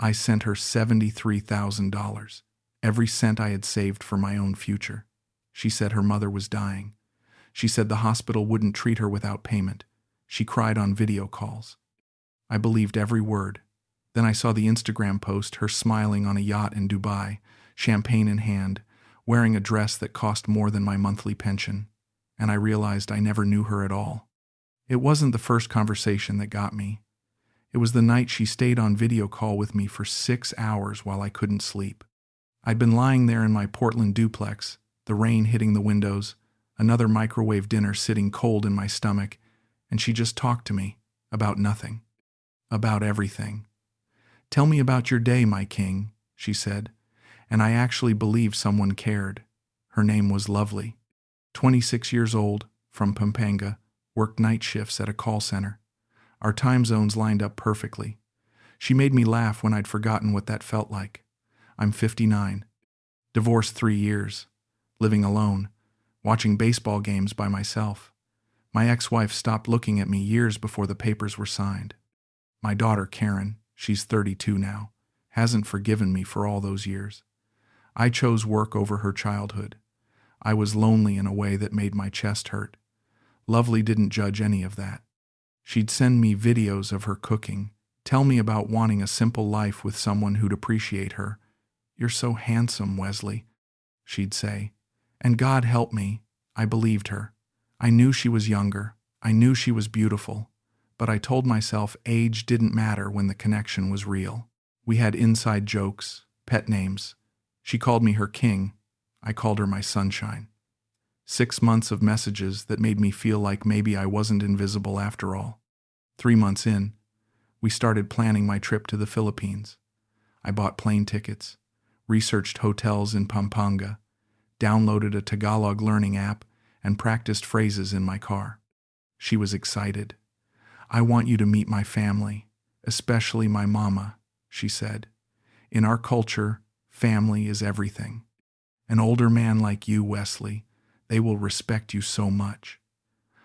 I sent her $73,000, every cent I had saved for my own future. She said her mother was dying. She said the hospital wouldn't treat her without payment. She cried on video calls. I believed every word. Then I saw the Instagram post, her smiling on a yacht in Dubai, champagne in hand, wearing a dress that cost more than my monthly pension, and I realized I never knew her at all. It wasn't the first conversation that got me. It was the night she stayed on video call with me for 6 hours while I couldn't sleep. I'd been lying there in my Portland duplex, the rain hitting the windows, another microwave dinner sitting cold in my stomach, and she just talked to me about nothing, about everything. "Tell me about your day, my king," she said, and I actually believed someone cared. Her name was Lovely. 26 years old, from Pampanga, worked night shifts at a call center. Our time zones lined up perfectly. She made me laugh when I'd forgotten what that felt like. I'm 59, divorced 3 years, living alone, watching baseball games by myself. My ex-wife stopped looking at me years before the papers were signed. My daughter, Karen, she's 32 now, hasn't forgiven me for all those years. I chose work over her childhood. I was lonely in a way that made my chest hurt. Lovely didn't judge any of that. She'd send me videos of her cooking, tell me about wanting a simple life with someone who'd appreciate her. "You're so handsome, Wesley," she'd say. And God help me, I believed her. I knew she was younger. I knew she was beautiful. But I told myself age didn't matter when the connection was real. We had inside jokes, pet names. She called me her king. I called her my sunshine. 6 months of messages that made me feel like maybe I wasn't invisible after all. 3 months in, we started planning my trip to the Philippines. I bought plane tickets, researched hotels in Pampanga, downloaded a Tagalog learning app, and practiced phrases in my car. She was excited. "I want you to meet my family, especially my mama," she said. "In our culture, family is everything. An older man like you, Wesley, they will respect you so much."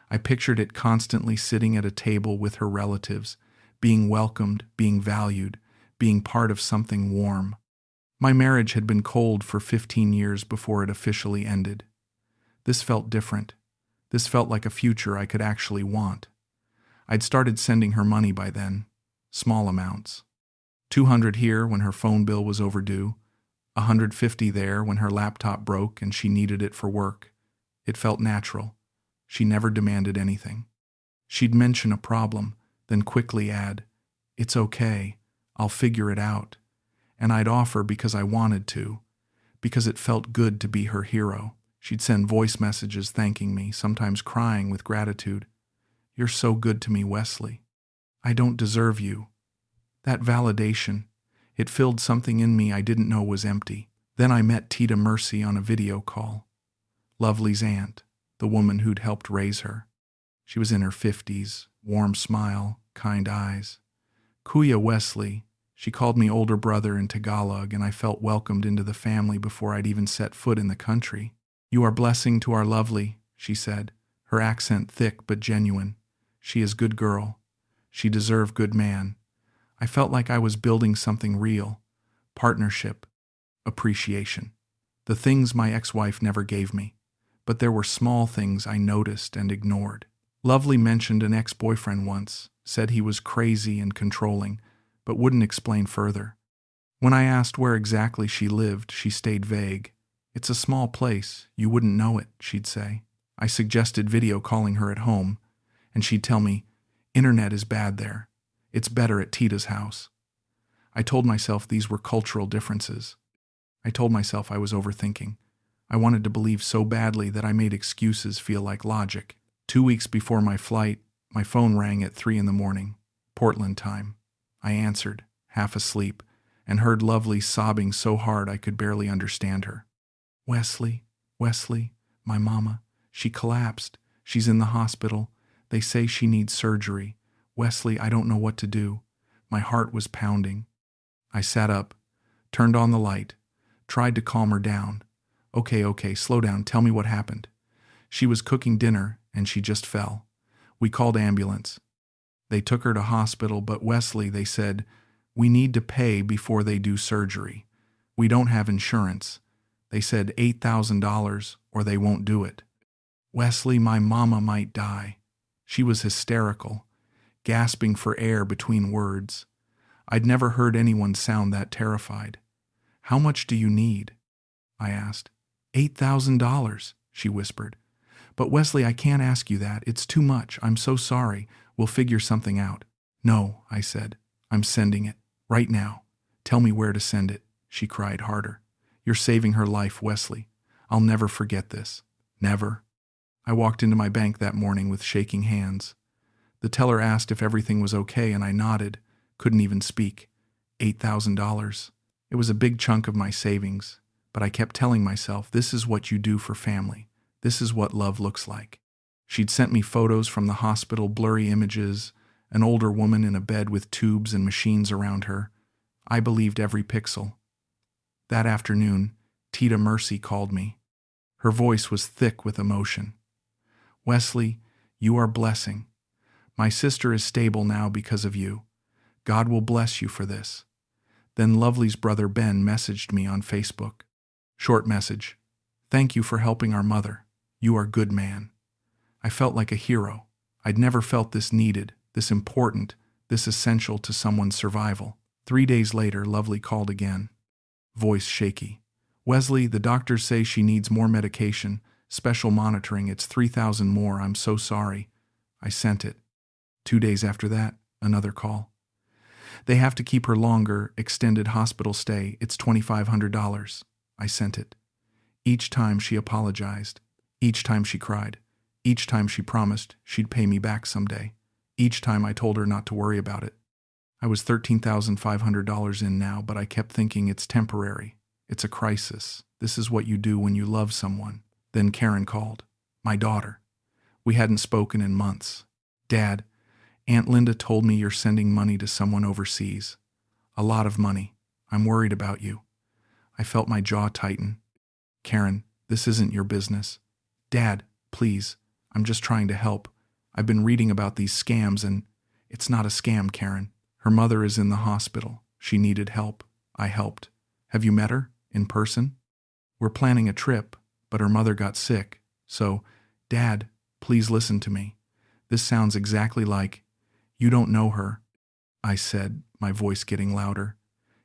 I pictured it constantly sitting at a table with her relatives, being welcomed, being valued, being part of something warm. My marriage had been cold for 15 years before it officially ended. This felt different. This felt like a future I could actually want. I'd started sending her money by then, small amounts. 200 here when her phone bill was overdue, 150 there when her laptop broke and she needed it for work. It felt natural. She never demanded anything. She'd mention a problem, then quickly add, "It's okay, I'll figure it out." And I'd offer because I wanted to, because it felt good to be her hero. She'd send voice messages thanking me, sometimes crying with gratitude. "You're so good to me, Wesley. I don't deserve you." That validation, it filled something in me I didn't know was empty. Then I met Tita Mercy on a video call. Lovely's aunt, the woman who'd helped raise her. She was in her 50s, warm smile, kind eyes. "Kuya Wesley," she called me older brother in Tagalog, and I felt welcomed into the family before I'd even set foot in the country. "You are blessing to our Lovely," she said, her accent thick but genuine. "She is good girl. She deserve good man." I felt like I was building something real. Partnership. Appreciation. The things my ex-wife never gave me. But there were small things I noticed and ignored. Lovely mentioned an ex-boyfriend once, said he was crazy and controlling, but wouldn't explain further. When I asked where exactly she lived, she stayed vague. "It's a small place, you wouldn't know it," she'd say. I suggested video calling her at home, and she'd tell me, "Internet is bad there. It's better at Tita's house." I told myself these were cultural differences. I told myself I was overthinking. I wanted to believe so badly that I made excuses feel like logic. 2 weeks before my flight, my phone rang at 3 a.m, Portland time. I answered, half asleep, and heard Lovely sobbing so hard I could barely understand her. Wesley, my mama, she collapsed. She's in the hospital. They say she needs surgery. Wesley, I don't know what to do." My heart was pounding. I sat up, turned on the light, tried to calm her down. Okay, slow down, tell me what happened." She was cooking dinner, and she just fell. We called ambulance. They took her to hospital, but Wesley, they said, We need to pay before they do surgery. We don't have insurance. They said $8,000 or they won't do it. Wesley, my mama might die. She was hysterical, gasping for air between words. I'd never heard anyone sound that terrified. How much do you need? I asked. $8,000, she whispered. But Wesley, I can't ask you that. It's too much. I'm so sorry. We'll figure something out. No, I said. I'm sending it. Right now. Tell me where to send it, she cried harder. You're saving her life, Wesley. I'll never forget this. Never. I walked into my bank that morning with shaking hands. The teller asked if everything was okay, and I nodded. Couldn't even speak. $8,000. It was a big chunk of my savings, but I kept telling myself, this is what you do for family. This is what love looks like. She'd sent me photos from the hospital, blurry images, an older woman in a bed with tubes and machines around her. I believed every pixel. That afternoon, Tita Mercy called me. Her voice was thick with emotion. Wesley, you are a blessing. My sister is stable now because of you. God will bless you for this. Then Lovely's brother Ben messaged me on Facebook. Short message. Thank you for helping our mother. You are a good man. I felt like a hero. I'd never felt this needed, this important, this essential to someone's survival. 3 days later, Lovely called again. Voice shaky. Wesley, the doctors say she needs more medication, special monitoring. It's $3,000 more. I'm so sorry. I sent it. 2 days after that, another call. They have to keep her longer, extended hospital stay. It's $2,500. I sent it. Each time she apologized. Each time she cried. Each time she promised she'd pay me back someday. Each time I told her not to worry about it. I was $13,500 in now, but I kept thinking it's temporary. It's a crisis. This is what you do when you love someone. Then Karen called. My daughter. We hadn't spoken in months. Dad, Aunt Linda told me you're sending money to someone overseas. A lot of money. I'm worried about you. I felt my jaw tighten. Karen, this isn't your business. Dad, please. I'm just trying to help. I've been reading about these scams and it's not a scam, Karen. Her mother is in the hospital. She needed help. I helped. Have you met her? In person? We're planning a trip, but her mother got sick. So, Dad, please listen to me. This sounds exactly like, you don't know her, I said, my voice getting louder.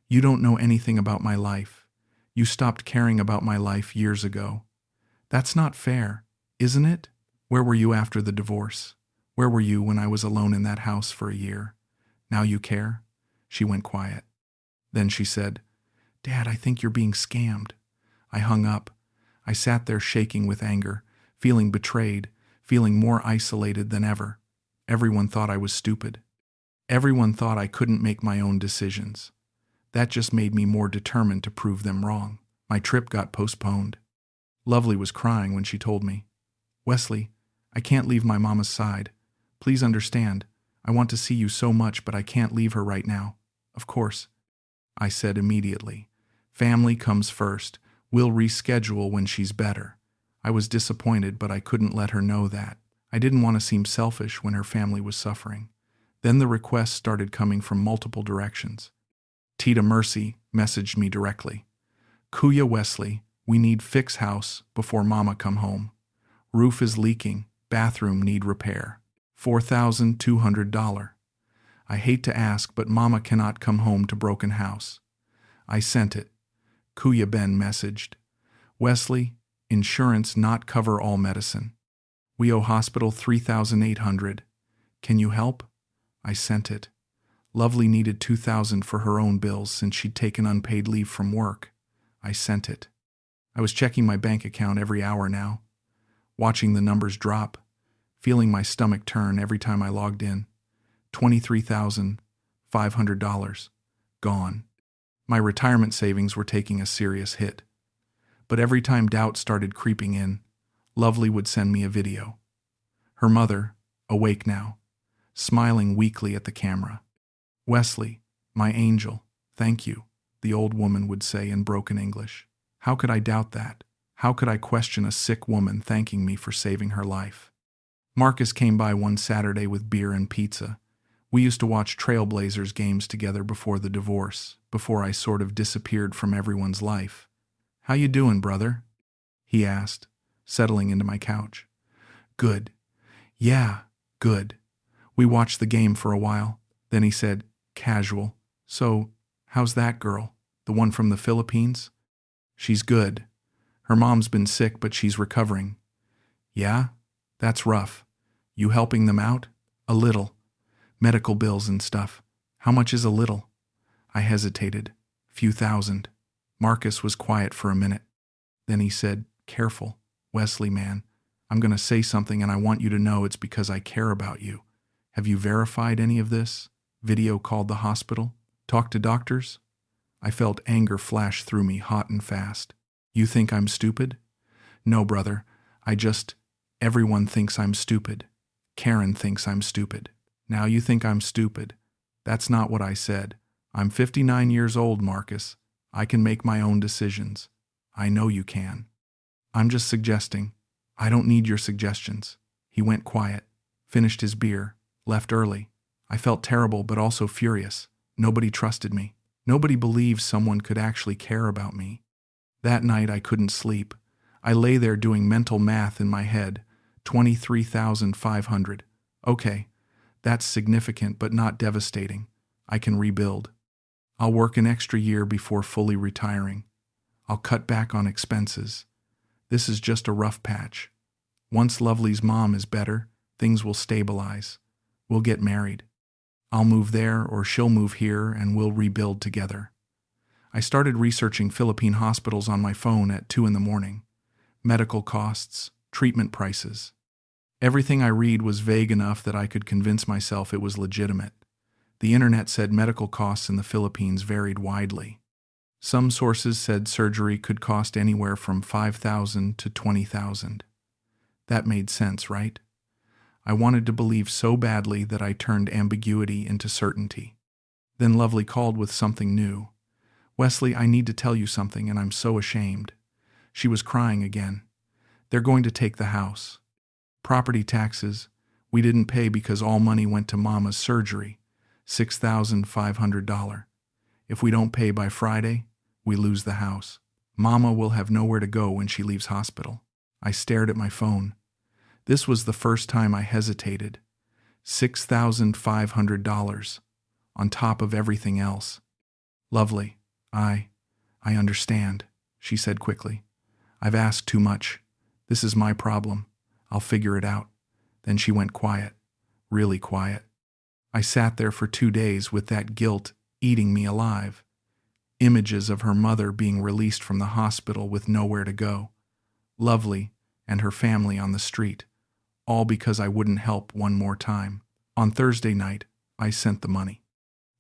You don't know anything about my life. You stopped caring about my life years ago. That's not fair, isn't it? Where were you after the divorce? Where were you when I was alone in that house for a year? Now you care? She went quiet. Then she said, Dad, I think you're being scammed. I hung up. I sat there shaking with anger, feeling betrayed, feeling more isolated than ever. Everyone thought I was stupid. Everyone thought I couldn't make my own decisions. That just made me more determined to prove them wrong. My trip got postponed. Lovely was crying when she told me, Wesley, I can't leave my mama's side. Please understand. I want to see you so much, but I can't leave her right now. Of course. I said immediately. Family comes first. We'll reschedule when she's better. I was disappointed, but I couldn't let her know that. I didn't want to seem selfish when her family was suffering. Then the requests started coming from multiple directions. Tita Mercy messaged me directly. Kuya Wesley, we need fix house before mama come home. Roof is leaking. Bathroom need repair. $4,200. I hate to ask, but mama cannot come home to broken house. I sent it. Kuya Ben messaged. Wesley, insurance not cover all medicine. We owe hospital $3,800. Can you help? I sent it. Lovely needed $2,000 for her own bills since she'd taken unpaid leave from work. I sent it. I was checking my bank account every hour now, watching the numbers drop, feeling my stomach turn every time I logged in. $23,500. Gone. My retirement savings were taking a serious hit. But every time doubt started creeping in, Lovely would send me a video. Her mother, awake now, smiling weakly at the camera. Wesley, my angel, thank you, the old woman would say in broken English. How could I doubt that? How could I question a sick woman thanking me for saving her life? Marcus came by one Saturday with beer and pizza. We used to watch Trailblazers games together before the divorce, before I sort of disappeared from everyone's life. "How you doing, brother?" he asked, settling into my couch. "Good. Yeah, good." We watched the game for a while. Then he said, casual, "So, how's that girl? The one from the Philippines?" "She's good. Her mom's been sick, but she's recovering." "Yeah? That's rough. You helping them out?" "A little. Medical bills and stuff." "How much is a little?" I hesitated. "Few thousand." Marcus was quiet for a minute. Then he said, "Careful, Wesley, man. I'm going to say something and I want you to know it's because I care about you. Have you verified any of this? Video called the hospital? Talked to doctors?" I felt anger flash through me hot and fast. "You think I'm stupid?" "No, brother. Everyone thinks I'm stupid. Karen thinks I'm stupid. Now you think I'm stupid. That's not what I said. I'm 59 years old, Marcus. I can make my own decisions. I know you can. I'm just suggesting. I don't need your suggestions." He went quiet, finished his beer, left early. I felt terrible but also furious. Nobody trusted me. Nobody believed someone could actually care about me. That night I couldn't sleep. I lay there doing mental math in my head. 23,500. Okay, that's significant but not devastating. I can rebuild. I'll work an extra year before fully retiring. I'll cut back on expenses. This is just a rough patch. Once Lovely's mom is better, things will stabilize. We'll get married. I'll move there or she'll move here and we'll rebuild together. I started researching Philippine hospitals on my phone at 2 a.m. Medical costs, treatment prices. Everything I read was vague enough that I could convince myself it was legitimate. The internet said medical costs in the Philippines varied widely. Some sources said surgery could cost anywhere from $5,000 to $20,000. That made sense, right? I wanted to believe so badly that I turned ambiguity into certainty. Then Lovely called with something new. "Wesley, I need to tell you something and I'm so ashamed." She was crying again. "They're going to take the house. Property taxes, we didn't pay because all money went to Mama's surgery, $6,500. If we don't pay by Friday, we lose the house. Mama will have nowhere to go when she leaves hospital." I stared at my phone. This was the first time I hesitated. $6,500 on top of everything else. "Lovely, I understand," she said quickly. "I've asked too much. This is my problem. I'll figure it out." Then she went quiet, really quiet. I sat there for 2 days with that guilt eating me alive. Images of her mother being released from the hospital with nowhere to go. Lovely and her family on the street. All because I wouldn't help one more time. On Thursday night, I sent the money.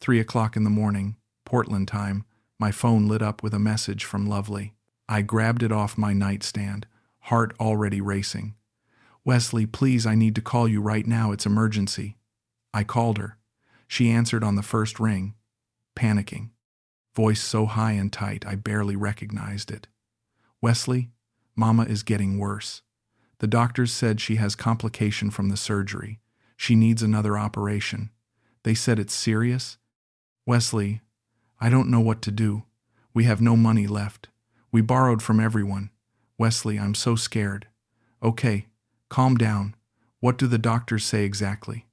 3 o'clock in the morning, Portland time, my phone lit up with a message from Lovely. I grabbed it off my nightstand, heart already racing. "Wesley, please, I need to call you right now. It's emergency." I called her. She answered on the first ring, panicking. Voice so high and tight I barely recognized it. "Wesley, Mama is getting worse. The doctors said she has complication from the surgery. She needs another operation. They said it's serious. Wesley, I don't know what to do. We have no money left. We borrowed from everyone. Wesley, I'm so scared." "Okay, calm down. What do the doctors say exactly?"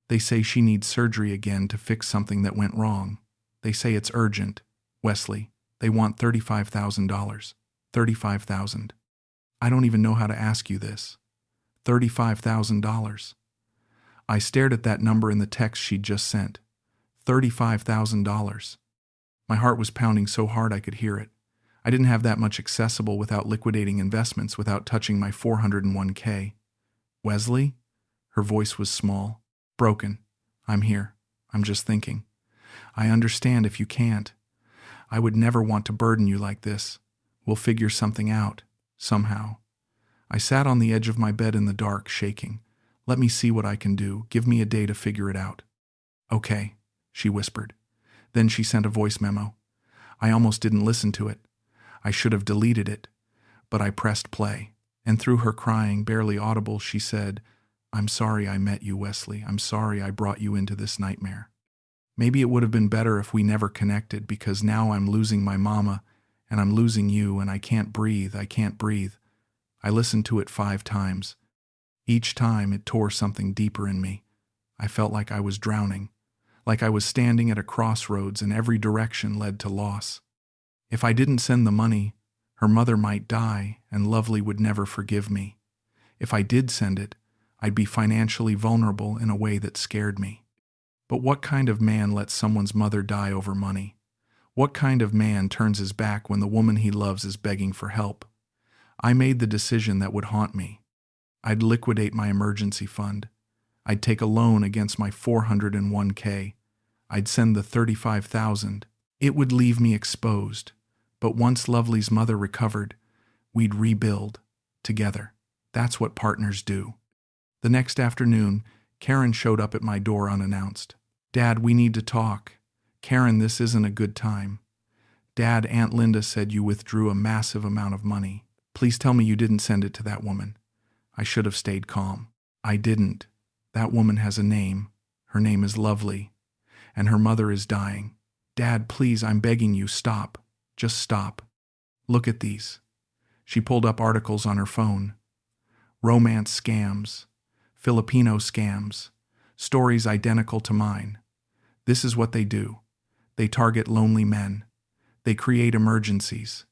"They say she needs surgery again to fix something that went wrong. They say it's urgent. Wesley, they want $35,000. $35,000. I don't even know how to ask you this. $35,000. I stared at that number in the text she'd just sent. $35,000. My heart was pounding so hard I could hear it. I didn't have that much accessible without liquidating investments, without touching my 401k. "Wesley?" Her voice was small, broken. "I'm here. I'm just thinking. I understand if you can't. I would never want to burden you like this. We'll figure something out. Somehow." I sat on the edge of my bed in the dark, shaking. "Let me see what I can do. Give me a day to figure it out." "Okay," she whispered. Then she sent a voice memo. I almost didn't listen to it. I should have deleted it. But I pressed play. And through her crying, barely audible, she said, I'm sorry I met you, Wesley. I'm sorry I brought you into this nightmare. Maybe it would have been better if we never connected, because now I'm losing my mama and I'm losing you and I can't breathe. I can't breathe. I listened to it 5 times. Each time it tore something deeper in me. I felt like I was drowning, like I was standing at a crossroads and every direction led to loss. If I didn't send the money, her mother might die and Lovely would never forgive me. If I did send it, I'd be financially vulnerable in a way that scared me. But what kind of man lets someone's mother die over money? What kind of man turns his back when the woman he loves is begging for help? I made the decision that would haunt me. I'd liquidate my emergency fund. I'd take a loan against my 401k. I'd send the $35,000. It would leave me exposed. But once Lovely's mother recovered, we'd rebuild together. That's what partners do. The next afternoon, Karen showed up at my door unannounced. Dad, we need to talk. Karen, this isn't a good time. Dad, Aunt Linda said you withdrew a massive amount of money. Please tell me you didn't send it to that woman. I should have stayed calm. I didn't. That woman has a name. Her name is Lovely. And her mother is dying. Dad, please, I'm begging you, stop. Just stop. Look at these. She pulled up articles on her phone. Romance scams. Filipino scams. Stories identical to mine. This is what they do. They target lonely men. They create emergencies.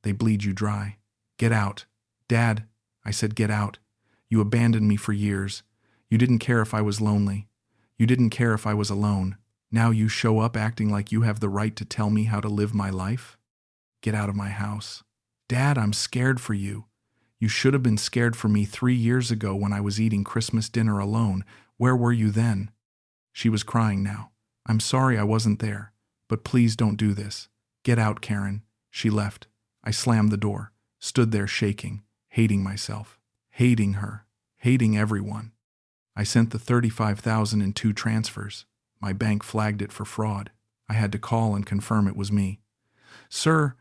They bleed you dry. Get out. Dad, I said, get out. You abandoned me for years. You didn't care if I was lonely. You didn't care if I was alone. Now you show up acting like you have the right to tell me how to live my life? Get out of my house. Dad, I'm scared for you. You should have been scared for me 3 years ago when I was eating Christmas dinner alone. Where were you then? She was crying now. I'm sorry I wasn't there, but please don't do this. Get out, Karen. She left. I slammed the door, stood there shaking, hating myself, hating her, hating everyone. I sent the $35,000 in 2 transfers. My bank flagged it for fraud. I had to call and confirm it was me. Sir,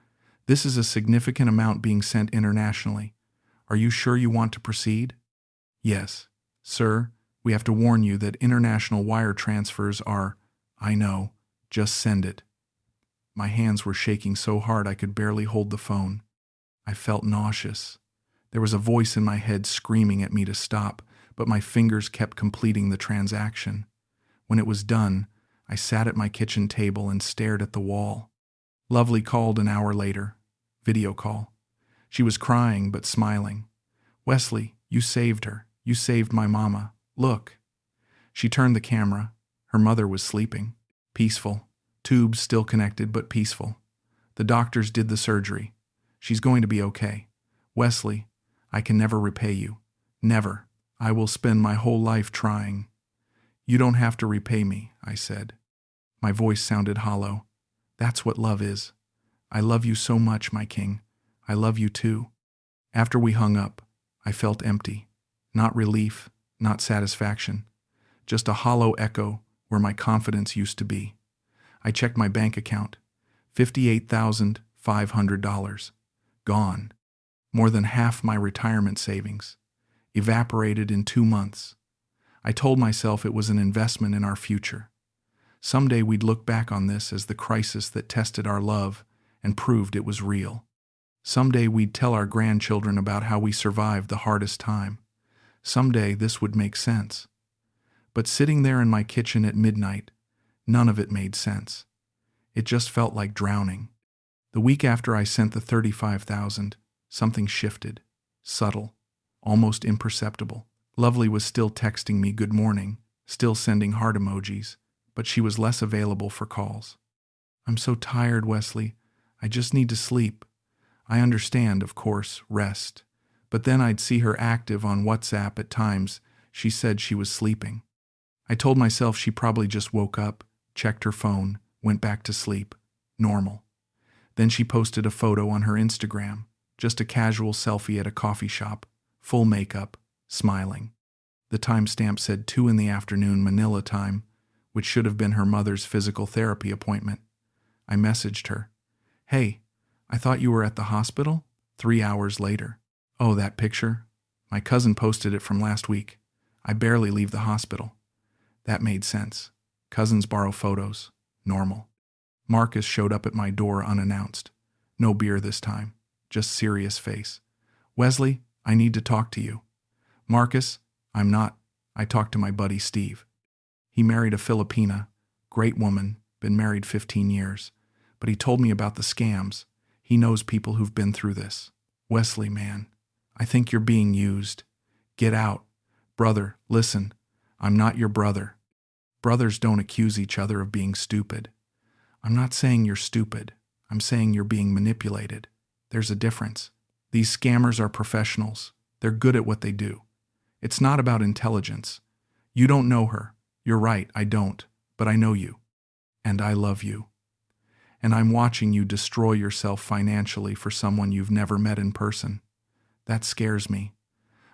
this is a significant amount being sent internationally. Are you sure you want to proceed? Yes. Sir, we have to warn you that international wire transfers are, I know, just send it. My hands were shaking so hard I could barely hold the phone. I felt nauseous. There was a voice in my head screaming at me to stop, but my fingers kept completing the transaction. When it was done, I sat at my kitchen table and stared at the wall. Lovely called an hour later. Video call. She was crying but smiling. Wesley, you saved her. You saved my mama. Look. She turned the camera. Her mother was sleeping. Peaceful. Tubes still connected but peaceful. The doctors did the surgery. She's going to be okay. Wesley, I can never repay you. Never. I will spend my whole life trying. You don't have to repay me, I said. My voice sounded hollow. That's what love is. I love you so much, my king. I love you too. After we hung up, I felt empty. Not relief, not satisfaction. Just a hollow echo where my confidence used to be. I checked my bank account. $58,500. Gone. More than half my retirement savings. Evaporated in 2 months. I told myself it was an investment in our future. Someday we'd look back on this as the crisis that tested our love and proved it was real. Someday we'd tell our grandchildren about how we survived the hardest time. Someday this would make sense. But sitting there in my kitchen at midnight, none of it made sense. It just felt like drowning. The week after I sent the $35,000, something shifted. Subtle. Almost imperceptible. Lovely was still texting me good morning, still sending heart emojis, but she was less available for calls. I'm so tired, Wesley. I just need to sleep. I understand, of course, rest. But then I'd see her active on WhatsApp at times. She said she was sleeping. I told myself she probably just woke up, checked her phone, went back to sleep. Normal. Then she posted a photo on her Instagram, just a casual selfie at a coffee shop, full makeup, smiling. The timestamp said 2 p.m. Manila time, which should have been her mother's physical therapy appointment. I messaged her. Hey, I thought you were at the hospital? 3 hours later. Oh, that picture? My cousin posted it from last week. I barely leave the hospital. That made sense. Cousins borrow photos. Normal. Marcus showed up at my door unannounced. No beer this time. Just serious face. Wesley, I need to talk to you. Marcus, I'm not. I talked to my buddy Steve. He married a Filipina. Great woman. Been married 15 years. But he told me about the scams. He knows people who've been through this. Wesley, man. I think you're being used. Get out. Brother, listen. I'm not your brother. Brothers don't accuse each other of being stupid. I'm not saying you're stupid. I'm saying you're being manipulated. There's a difference. These scammers are professionals. They're good at what they do. It's not about intelligence. You don't know her. You're right, I don't. But I know you. And I love you. And I'm watching you destroy yourself financially for someone you've never met in person. That scares me.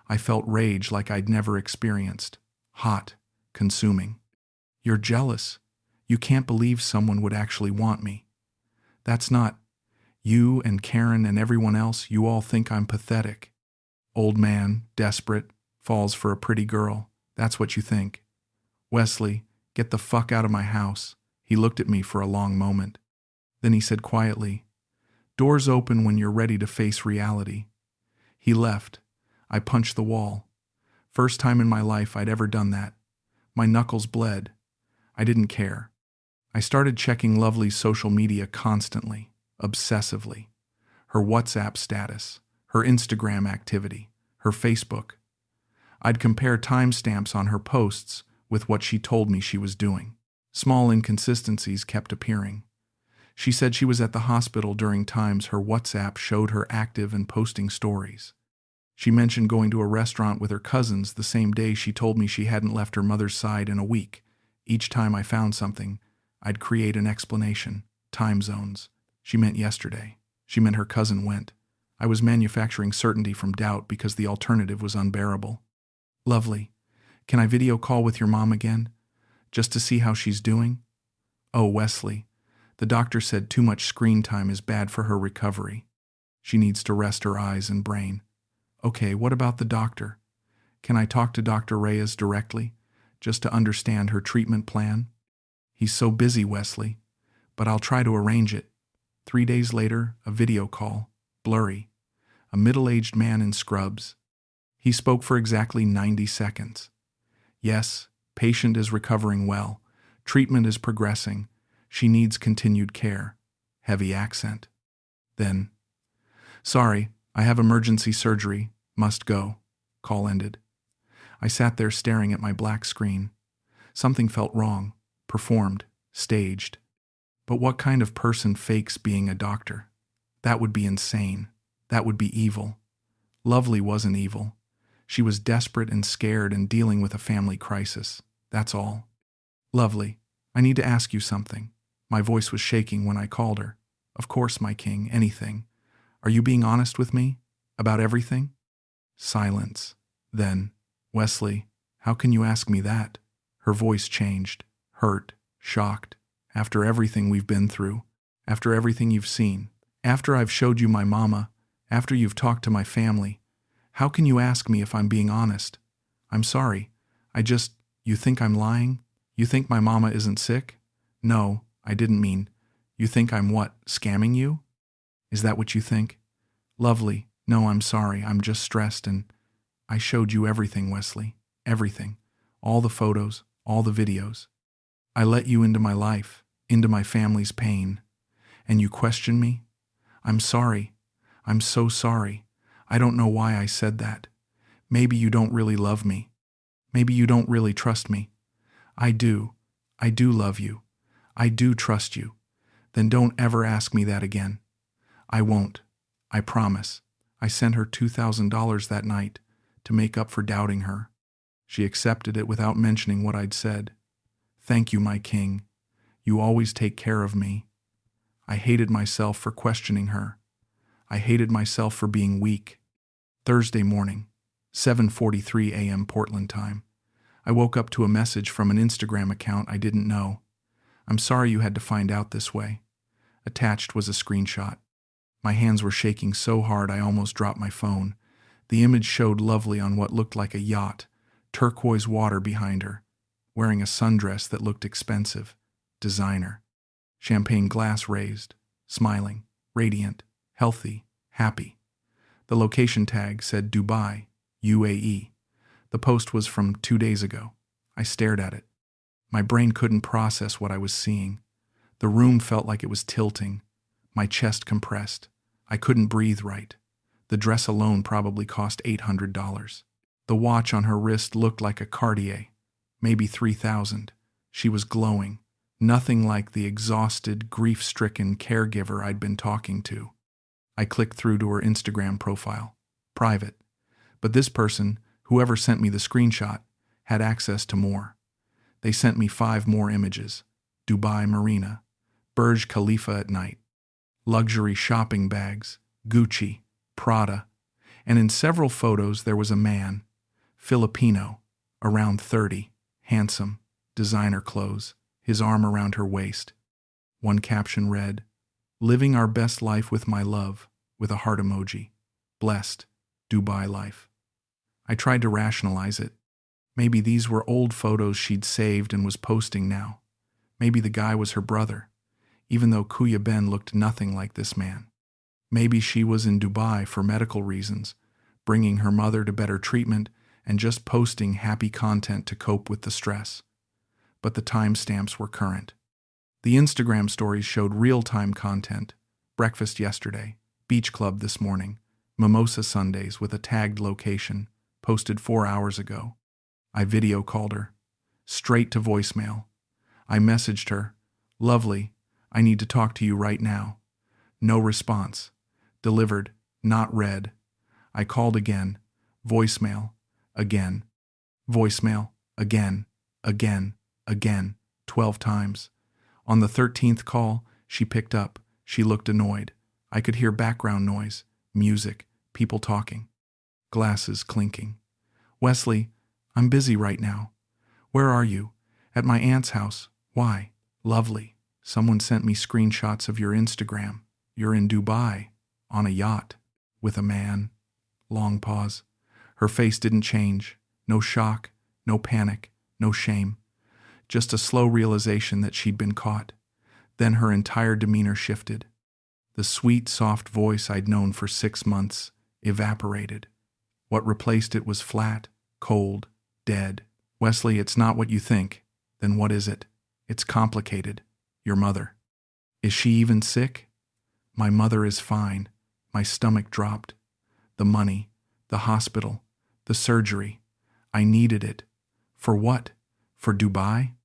I felt rage like I'd never experienced. Hot. Consuming. You're jealous. You can't believe someone would actually want me. That's not. You and Karen and everyone else, you all think I'm pathetic. Old man, desperate, falls for a pretty girl. That's what you think. Wesley, get the fuck out of my house. He looked at me for a long moment. Then he said quietly, doors open when you're ready to face reality. He left. I punched the wall. First time in my life I'd ever done that. My knuckles bled. I didn't care. I started checking Lovely's social media constantly, obsessively. Her WhatsApp status, her Instagram activity, her Facebook. I'd compare timestamps on her posts with what she told me she was doing. Small inconsistencies kept appearing. She said she was at the hospital during times her WhatsApp showed her active and posting stories. She mentioned going to a restaurant with her cousins the same day she told me she hadn't left her mother's side in a week. Each time I found something, I'd create an explanation. Time zones. She meant yesterday. She meant her cousin went. I was manufacturing certainty from doubt because the alternative was unbearable. Lovely. Can I video call with your mom again? Just to see how she's doing? Oh, Wesley. The doctor said too much screen time is bad for her recovery. She needs to rest her eyes and brain. Okay, what about the doctor? Can I talk to Dr. Reyes directly, just to understand her treatment plan? He's so busy, Wesley, but I'll try to arrange it. 3 days later, a video call, blurry. A middle-aged man in scrubs. He spoke for exactly 90 seconds. Yes, patient is recovering well. Treatment is progressing. She needs continued care. Heavy accent. Then, sorry, I have emergency surgery. Must go. Call ended. I sat there staring at my black screen. Something felt wrong. Performed. Staged. But what kind of person fakes being a doctor? That would be insane. That would be evil. Lovely wasn't evil. She was desperate and scared and dealing with a family crisis. That's all. Lovely, I need to ask you something. My voice was shaking when I called her. Of course, my king, anything. Are you being honest with me? About everything? Silence. Then, Wesley, how can you ask me that? Her voice changed. Hurt. Shocked. After everything we've been through. After everything you've seen. After I've showed you my mama. After you've talked to my family. How can you ask me if I'm being honest? I'm sorry. You think I'm lying? You think my mama isn't sick? No, I didn't mean. You think I'm what, scamming you? Is that what you think? Lovely. No, I'm sorry. I'm just stressed and I showed you everything, Wesley. Everything. All the photos, all the videos. I let you into my life, into my family's pain. And you question me? I'm sorry. I'm so sorry. I don't know why I said that. Maybe you don't really love me. Maybe you don't really trust me. I do. I do love you. I do trust you. Then don't ever ask me that again. I won't. I promise. I sent her $2,000 that night to make up for doubting her. She accepted it without mentioning what I'd said. Thank you, my king. You always take care of me. I hated myself for questioning her. I hated myself for being weak. Thursday morning, 7:43 a.m. Portland time. I woke up to a message from an Instagram account I didn't know. I'm sorry you had to find out this way. Attached was a screenshot. My hands were shaking so hard I almost dropped my phone. The image showed Lovely on what looked like a yacht, turquoise water behind her, wearing a sundress that looked expensive, designer. Champagne glass raised, smiling, radiant, healthy, happy. The location tag said Dubai, UAE. The post was from 2 days ago. I stared at it. My brain couldn't process what I was seeing. The room felt like it was tilting. My chest compressed. I couldn't breathe right. The dress alone probably cost $800. The watch on her wrist looked like a Cartier, maybe $3,000. She was glowing, nothing like the exhausted, grief-stricken caregiver I'd been talking to. I clicked through to her Instagram profile. Private. But this person, whoever sent me the screenshot, had access to more. They sent me 5 more images. Dubai Marina, Burj Khalifa at night, luxury shopping bags, Gucci, Prada, and in several photos there was a man, Filipino, around 30, handsome, designer clothes, his arm around her waist. One caption read, "Living our best life with my love," with a heart emoji. Blessed, Dubai life. I tried to rationalize it. Maybe these were old photos she'd saved and was posting now. Maybe the guy was her brother, even though Kuya Ben looked nothing like this man. Maybe she was in Dubai for medical reasons, bringing her mother to better treatment and just posting happy content to cope with the stress. But the timestamps were current. The Instagram stories showed real-time content. Breakfast yesterday, beach club this morning, mimosa Sundays with a tagged location, posted 4 hours ago. I video called her. Straight to voicemail. I messaged her, "Lovely, I need to talk to you right now." No response. Delivered, not read. I called again. Voicemail. Again. Voicemail. Again. Again. Again. 12 times. On the 13th call, she picked up. She looked annoyed. I could hear background noise, music, people talking. Glasses clinking. "Wesley, I'm busy right now." "Where are you?" "At my aunt's house." "Why?" "Lovely. Someone sent me screenshots of your Instagram. You're in Dubai, on a yacht, with a man." Long pause. Her face didn't change. No shock, no panic, no shame. Just a slow realization that she'd been caught. Then her entire demeanor shifted. The sweet, soft voice I'd known for 6 months evaporated. What replaced it was flat, cold, dead. "Wesley, it's not what you think." "Then what is it?" "It's complicated. Your mother." "Is she even sick?" "My mother is fine." My stomach dropped. The money, the hospital, the surgery. I needed it. For what? For Dubai?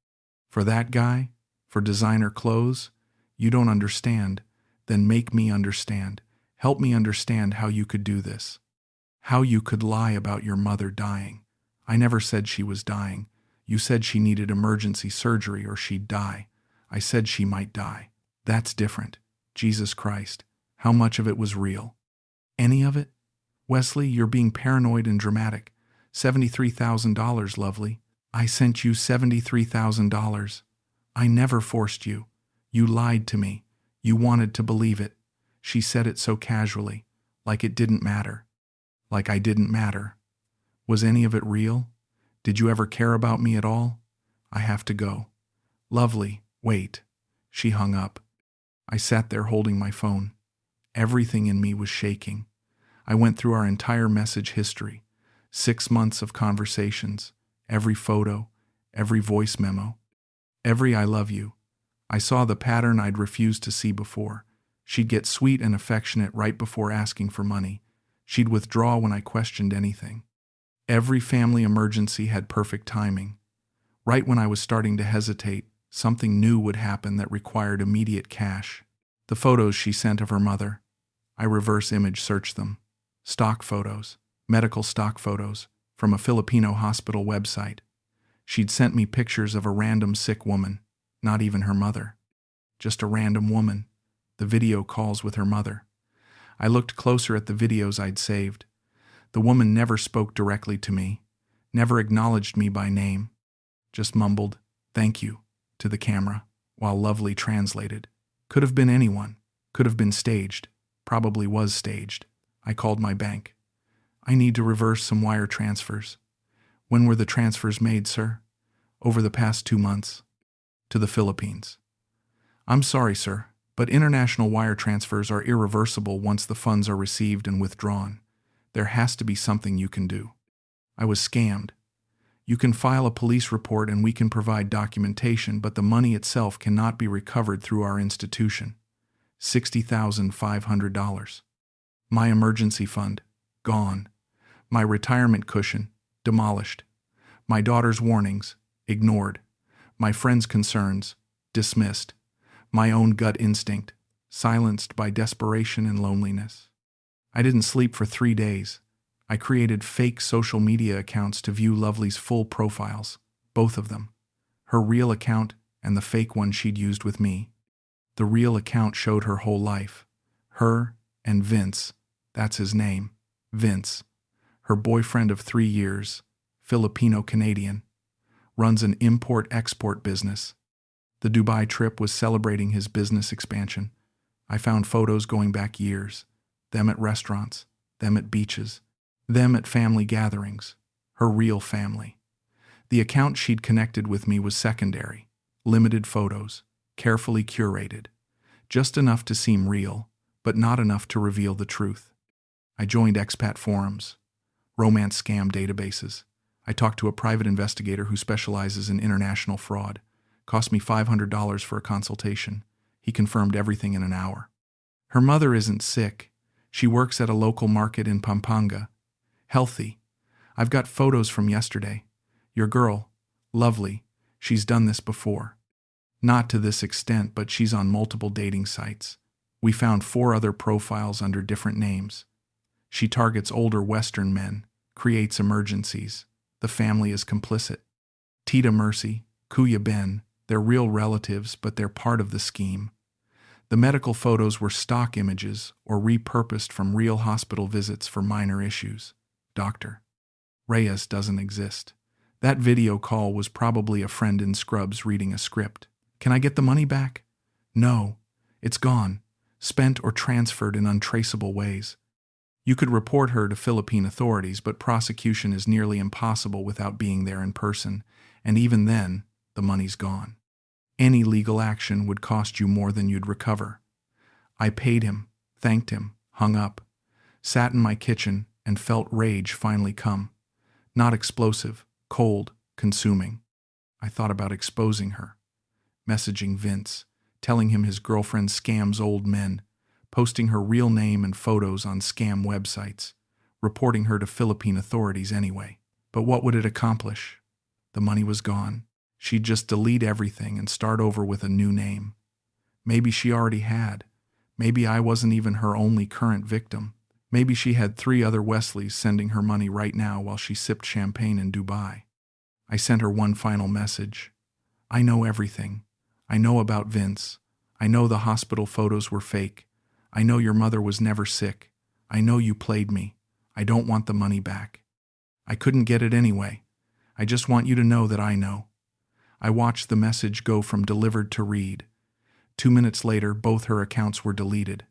For that guy? For designer clothes? You don't understand. Then make me understand. Help me understand how you could do this. How you could lie about your mother dying. I never said she was dying. You said she needed emergency surgery or she'd die. I said she might die. That's different. Jesus Christ. How much of it was real? Any of it? "Wesley, you're being paranoid and dramatic. $73,000, lovely. I sent you $73,000. I never forced you. You lied to me. You wanted to believe it." She said it so casually, like it didn't matter. Like I didn't matter. Was any of it real? Did you ever care about me at all? "I have to go." "Lovely, wait." She hung up. I sat there holding my phone. Everything in me was shaking. I went through our entire message history, 6 months of conversations, every photo, every voice memo, every "I love you." I saw the pattern I'd refused to see before. She'd get sweet and affectionate right before asking for money. She'd withdraw when I questioned anything. Every family emergency had perfect timing. Right when I was starting to hesitate, something new would happen that required immediate cash. The photos she sent of her mother. I reverse image searched them. Stock photos, medical stock photos, from a Filipino hospital website. She'd sent me pictures of a random sick woman, not even her mother. Just a random woman. The video calls with her mother. I looked closer at the videos I'd saved. The woman never spoke directly to me, never acknowledged me by name, just mumbled, "Thank you," to the camera, while Lovely translated. Could have been anyone, could have been staged, probably was staged. I called my bank. "I need to reverse some wire transfers." When were the transfers made, sir? Over the past 2 months. To the Philippines. I'm sorry, sir, but international wire transfers are irreversible once the funds are received and withdrawn. There has to be something you can do. I was scammed. You can file a police report and we can provide documentation, but the money itself cannot be recovered through our institution. $60,500. My emergency fund, gone. My retirement cushion, demolished. My daughter's warnings, ignored. My friend's concerns, dismissed. My own gut instinct, silenced by desperation and loneliness. I didn't sleep for 3 days. I created fake social media accounts to view Lovely's full profiles, both of them. Her real account and the fake one she'd used with me. The real account showed her whole life. Her and Vince, that's his name, Vince. Her boyfriend of 3 years, Filipino-Canadian, runs an import-export business. The Dubai trip was celebrating his business expansion. I found photos going back years. Them at restaurants, them at beaches, them at family gatherings. Her real family. The account she'd connected with me was secondary. Limited photos, carefully curated. Just enough to seem real, but not enough to reveal the truth. I joined expat forums, romance scam databases. I talked to a private investigator who specializes in international fraud. Cost me $500 for a consultation. He confirmed everything in an hour. Her mother isn't sick. She works at a local market in Pampanga. Healthy. I've got photos from yesterday. Your girl, Lovely, she's done this before. Not to this extent, but she's on multiple dating sites. We found 4 other profiles under different names. She targets older Western men, creates emergencies. The family is complicit. Tita Mercy, Kuya Ben, they're real relatives, but they're part of the scheme. The medical photos were stock images or repurposed from real hospital visits for minor issues. Dr. Reyes doesn't exist. That video call was probably a friend in scrubs reading a script. Can I get the money back? No. It's gone. Spent or transferred in untraceable ways. You could report her to Philippine authorities, but prosecution is nearly impossible without being there in person, and even then, the money's gone. Any legal action would cost you more than you'd recover. I paid him, thanked him, hung up, sat in my kitchen, and felt rage finally come. Not explosive, cold, consuming. I thought about exposing her, messaging Vince, telling him his girlfriend scams old men, posting her real name and photos on scam websites, reporting her to Philippine authorities anyway. But what would it accomplish? The money was gone. She'd just delete everything and start over with a new name. Maybe she already had. Maybe I wasn't even her only current victim. Maybe she had 3 other Wesleys sending her money right now while she sipped champagne in Dubai. I sent her one final message. I know everything. I know about Vince. I know the hospital photos were fake. I know your mother was never sick. I know you played me. I don't want the money back. I couldn't get it anyway. I just want you to know that I know. I watched the message go from delivered to read. 2 minutes later, both her accounts were deleted.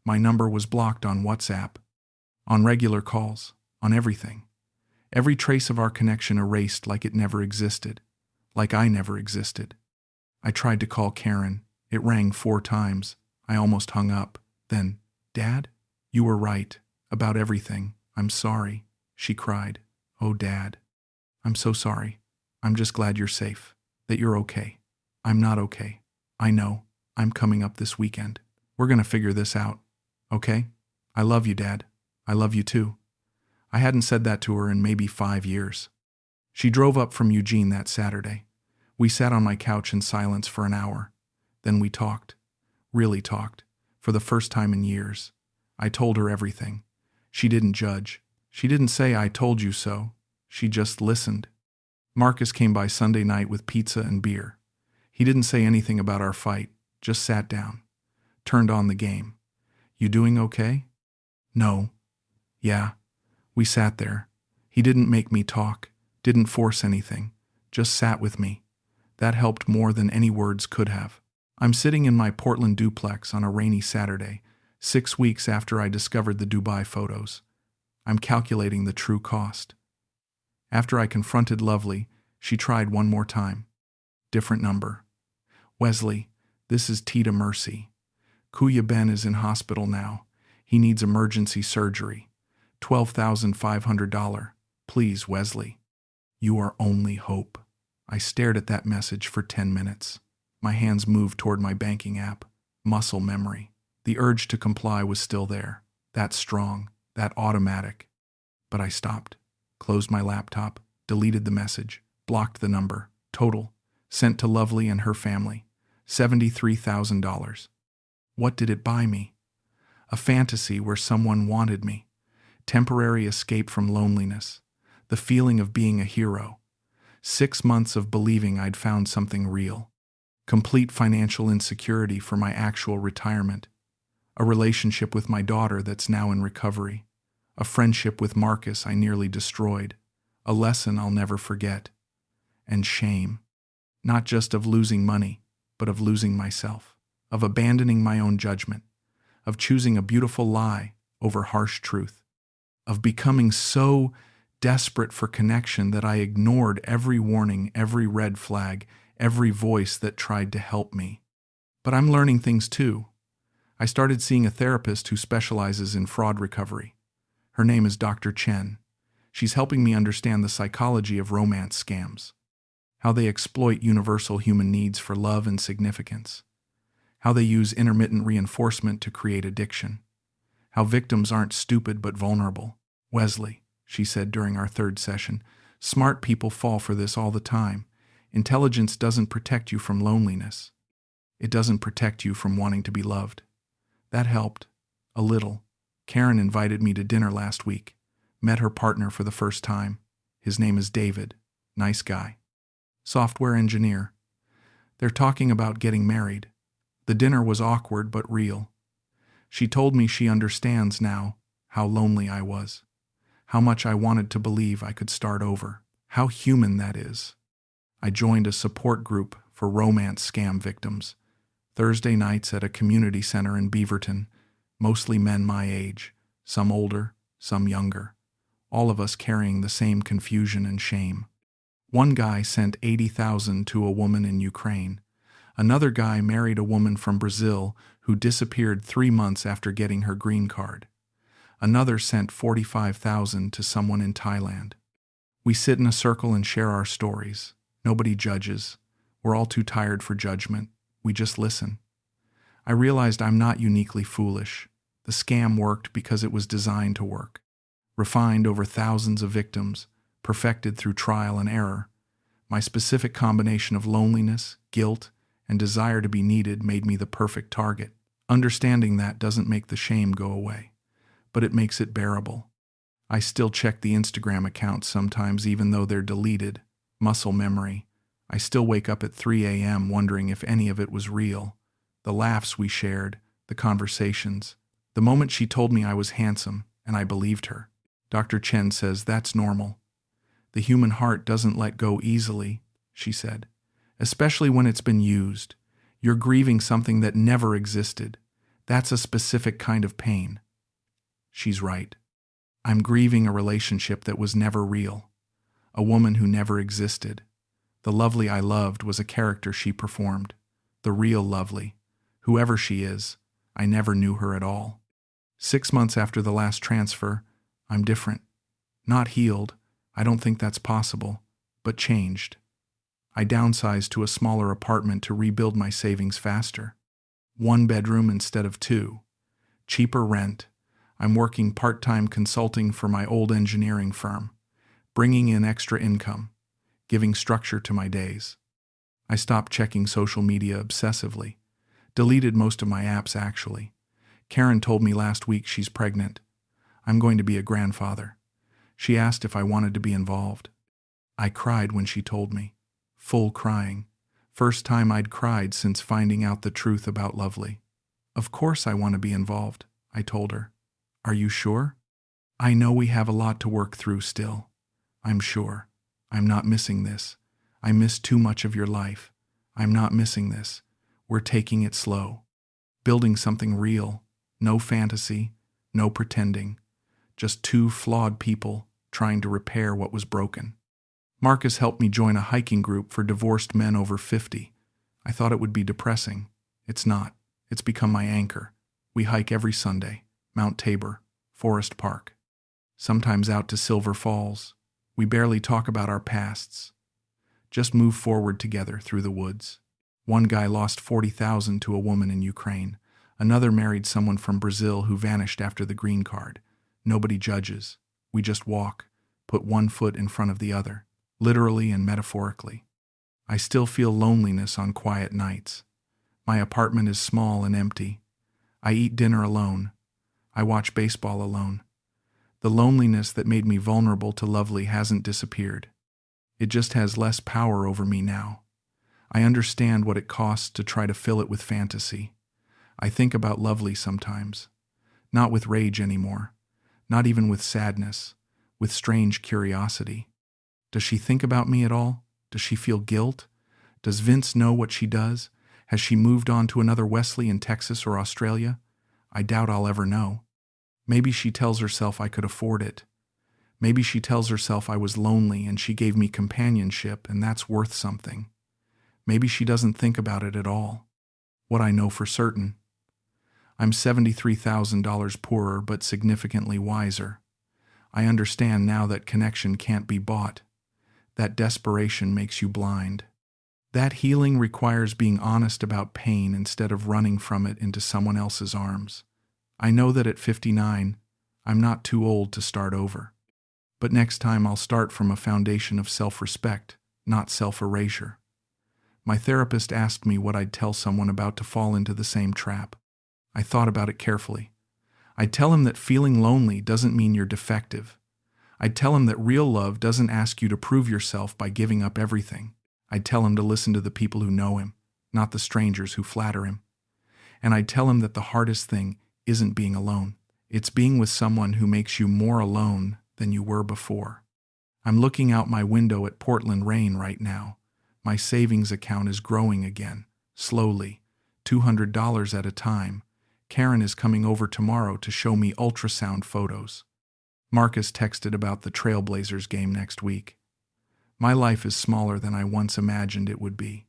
My number was blocked on WhatsApp, on regular calls, on everything. Every trace of our connection erased like it never existed, like I never existed. I tried to call Karen. It rang 4 times. I almost hung up. Then, Dad? You were right. About everything. I'm sorry, she cried. Oh, Dad. I'm so sorry. I'm just glad you're safe. That you're okay. I'm not okay. I know. I'm coming up this weekend. We're gonna figure this out. Okay? I love you, Dad. I love you too. I hadn't said that to her in maybe 5 years. She drove up from Eugene that Saturday. We sat on my couch in silence for an hour. Then we talked. Really talked. For the first time in years. I told her everything. She didn't judge. She didn't say I told you so. She just listened. Marcus came by Sunday night with pizza and beer. He didn't say anything about our fight, just sat down. Turned on the game. You doing okay? No. Yeah. We sat there. He didn't make me talk, didn't force anything, just sat with me. That helped more than any words could have. I'm sitting in my Portland duplex on a rainy Saturday, 6 weeks after I discovered the Dubai photos. I'm calculating the true cost. After I confronted Lovely, she tried one more time. Different number. Wesley, this is Tita Mercy. Kuya Ben is in hospital now. He needs emergency surgery. $12,500. Please, Wesley. You are only hope. I stared at that message for 10 minutes. My hands moved toward my banking app. Muscle memory. The urge to comply was still there. That strong, that automatic. But I stopped, closed my laptop, deleted the message, blocked the number. Total, sent to Lovely and her family. $73,000. What did it buy me? A fantasy where someone wanted me. Temporary escape from loneliness. The feeling of being a hero. 6 months of believing I'd found something real. Complete financial insecurity for my actual retirement. A relationship with my daughter that's now in recovery. A friendship with Marcus I nearly destroyed. A lesson I'll never forget. And shame. Not just of losing money, but of losing myself. Of abandoning my own judgment. Of choosing a beautiful lie over harsh truth. Of becoming so desperate for connection that I ignored every warning, every red flag, every voice that tried to help me. But I'm learning things too. I started seeing a therapist who specializes in fraud recovery. Her name is Dr. Chen. She's helping me understand the psychology of romance scams. How they exploit universal human needs for love and significance. How they use intermittent reinforcement to create addiction. How victims aren't stupid but vulnerable. Wesley, she said during our third session, smart people fall for this all the time. Intelligence doesn't protect you from loneliness. It doesn't protect you from wanting to be loved. That helped. A little. Karen invited me to dinner last week. Met her partner for the first time. His name is David. Nice guy. Software engineer. They're talking about getting married. The dinner was awkward but real. She told me she understands now how lonely I was. How much I wanted to believe I could start over. How human that is. I joined a support group for romance scam victims. Thursday nights at a community center in Beaverton, mostly men my age, some older, some younger, all of us carrying the same confusion and shame. One guy sent $80,000 to a woman in Ukraine. Another guy married a woman from Brazil who disappeared 3 months after getting her green card. Another sent $45,000 to someone in Thailand. We sit in a circle and share our stories. Nobody judges. We're all too tired for judgment. We just listen. I realized I'm not uniquely foolish. The scam worked because it was designed to work. Refined over thousands of victims, perfected through trial and error. My specific combination of loneliness, guilt, and desire to be needed made me the perfect target. Understanding that doesn't make the shame go away, but it makes it bearable. I still check the Instagram accounts sometimes even though they're deleted. Muscle memory. I still wake up at 3 a.m. wondering if any of it was real. The laughs we shared, the conversations. The moment she told me I was handsome, and I believed her. Dr. Chen says that's normal. The human heart doesn't let go easily, she said, especially when it's been used. You're grieving something that never existed. That's a specific kind of pain. She's right. I'm grieving a relationship that was never real. A woman who never existed. The Lovely I loved was a character she performed. The real Lovely. Whoever she is, I never knew her at all. 6 months after the last transfer, I'm different. Not healed, I don't think that's possible, but changed. I downsized to a smaller apartment to rebuild my savings faster. 1 bedroom instead of 2. Cheaper rent. I'm working part-time consulting for my old engineering firm, bringing in extra income, giving structure to my days. I stopped checking social media obsessively. Deleted most of my apps actually. Karen told me last week she's pregnant. I'm going to be a grandfather. She asked if I wanted to be involved. I cried when she told me. Full crying. First time I'd cried since finding out the truth about Lovely. Of course I want to be involved, I told her. Are you sure? I know we have a lot to work through still. I'm sure. I'm not missing this. I miss too much of your life. I'm not missing this. We're taking it slow. Building something real. No fantasy. No pretending. Just 2 flawed people trying to repair what was broken. Marcus helped me join a hiking group for divorced men over 50. I thought it would be depressing. It's not. It's become my anchor. We hike every Sunday. Mount Tabor, Forest Park. Sometimes out to Silver Falls. We barely talk about our pasts. Just move forward together through the woods. One guy lost 40,000 to a woman in Ukraine. Another married someone from Brazil who vanished after the green card. Nobody judges. We just walk, put one foot in front of the other, literally and metaphorically. I still feel loneliness on quiet nights. My apartment is small and empty. I eat dinner alone. I watch baseball alone. The loneliness that made me vulnerable to Lovely hasn't disappeared. It just has less power over me now. I understand what it costs to try to fill it with fantasy. I think about Lovely sometimes. Not with rage anymore. Not even with sadness. With strange curiosity. Does she think about me at all? Does she feel guilt? Does Vince know what she does? Has she moved on to another Wesley in Texas or Australia? I doubt I'll ever know. Maybe she tells herself I could afford it. Maybe she tells herself I was lonely and she gave me companionship and that's worth something. Maybe she doesn't think about it at all. What I know for certain. I'm $73,000 poorer but significantly wiser. I understand now that connection can't be bought. That desperation makes you blind. That healing requires being honest about pain instead of running from it into someone else's arms. I know that at 59, I'm not too old to start over. But next time I'll start from a foundation of self-respect, not self-erasure. My therapist asked me what I'd tell someone about to fall into the same trap. I thought about it carefully. I'd tell him that feeling lonely doesn't mean you're defective. I'd tell him that real love doesn't ask you to prove yourself by giving up everything. I'd tell him to listen to the people who know him, not the strangers who flatter him. And I'd tell him that the hardest thing isn't being alone. It's being with someone who makes you more alone than you were before. I'm looking out my window at Portland rain right now. My savings account is growing again, slowly, $200 at a time. Karen is coming over tomorrow to show me ultrasound photos. Marcus texted about the Trailblazers game next week. My life is smaller than I once imagined it would be.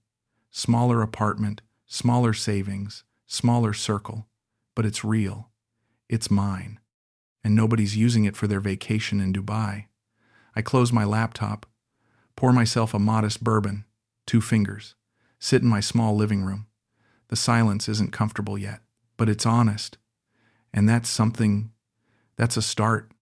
Smaller apartment, smaller savings, smaller circle, but it's real. It's mine. And nobody's using it for their vacation in Dubai. I close my laptop, pour myself a modest bourbon, 2 fingers, sit in my small living room. The silence isn't comfortable yet, but it's honest. And that's a start.